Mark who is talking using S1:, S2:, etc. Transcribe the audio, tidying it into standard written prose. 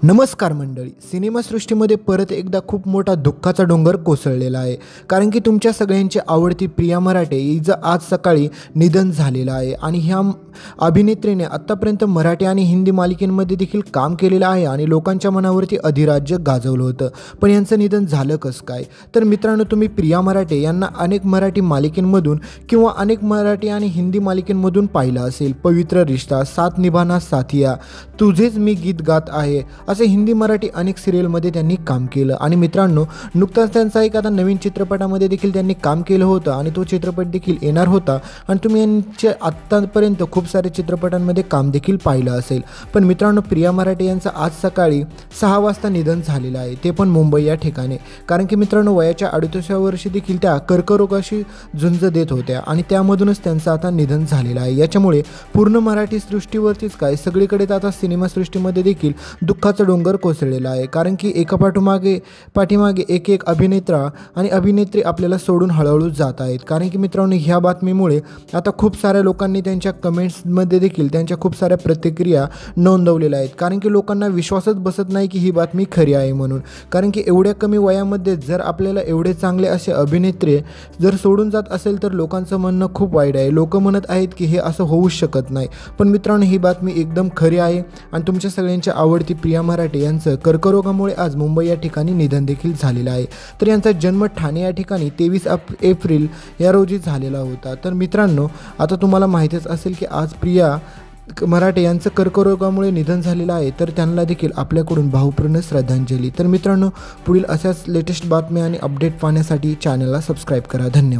S1: नमस्कार मंडळी, सिनेमासृष्टीमध्ये परत एकदा खूप मोठा दुःखाचा डोंगर कोसळलेला आहे. कारण की तुमच्या सगळ्यांची आवडती प्रिया मराठे हिचं आज सकाळी निधन झालेलं आहे. आणि ह्या अभिनेत्रीने आत्तापर्यंत मराठी आणि हिंदी मालिकेंमध्ये देखील काम केलेलं आहे आणि लोकांच्या मनावरती अधिराज्य गाजवलं होतं. पण यांचं निधन झालं कसं काय? तर मित्रांनो, तुम्ही प्रिया मराठे यांना अनेक मराठी मालिकेंमधून किंवा अनेक मराठी आणि हिंदी मालिकेंमधून पाहिलं असेल. पवित्र रिश्ता, साथ निभाना साथिया, तुझेच मी गीत गात आहे, असे हिंदी मराठी अनेक सिरियलमध्ये त्यांनी काम केलं. आणि मित्रांनो, नुकताच त्यांचा एक आता नवीन चित्रपटामध्ये देखील त्यांनी काम केलं होतं आणि तो चित्रपट देखील येणार होता. आणि तुम्ही यांचे आत्तापर्यंत खूप सारे चित्रपटांमध्ये काम देखील पाहिलं असेल. पण मित्रांनो, प्रिया मराठे यांचं आज सकाळी 6 वाजता निधन झालेलं आहे, ते पण मुंबई या ठिकाणी. कारण की मित्रांनो, वयाच्या 38व्या वर्षी देखील त्या कर्करोगाशी झुंज देत होत्या आणि त्यामधूनच त्यांचं आता निधन झालेलं आहे. याच्यामुळे पूर्ण मराठी सृष्टीवरतीच काय, सगळीकडेच आता सिनेमासृष्टीमध्ये देखील दुःखाचं डोंगर कोसळलेला आहे. कारण की एका पाठीमागे एक अभिनेता आणि अभिनेत्री आपल्याला सोडून हळूहळू जात आहेत. कारण की मित्रांनो, ह्या बातमीमुळे आता खूप साऱ्या लोकांनी त्यांच्या कमेंट्समध्ये देखील त्यांच्या खूप साऱ्या प्रतिक्रिया नोंदवलेल्या आहेत. कारण की लोकांना विश्वासच बसत नाही की ही बातमी खरी आहे म्हणून. कारण की एवढ्या कमी वयामध्ये जर आपल्याला एवढे चांगले असे अभिनेत्री जर सोडून जात असेल तर लोकांचं म्हणणं खूप वाईट आहे. लोक म्हणत आहेत की हे असं होऊच शकत नाही. पण मित्रांनो, ही बातमी एकदम खरी आहे. आणि तुमच्या सगळ्यांची आवडती प्रिया मराठे यांचं कर्करोगामुळे आज मुंबई या ठिकाणी निधन देखील झालेलं आहे. तर यांचा जन्म ठाणे या ठिकाणी 23 एप्रिल या रोजी झालेला होता. तर मित्रांनो, आता तुम्हाला माहितीच असेल की आज प्रिया मराठे यांचं कर्करोगामुळे निधन झालेलं आहे. तर त्यांना देखील आपल्याकडून भावपूर्ण श्रद्धांजली. तर मित्रांनो, पुढील अशाच लेटेस्ट बातम्या आणि अपडेट पाहण्यासाठी चॅनलला सबस्क्राईब करा. धन्यवाद.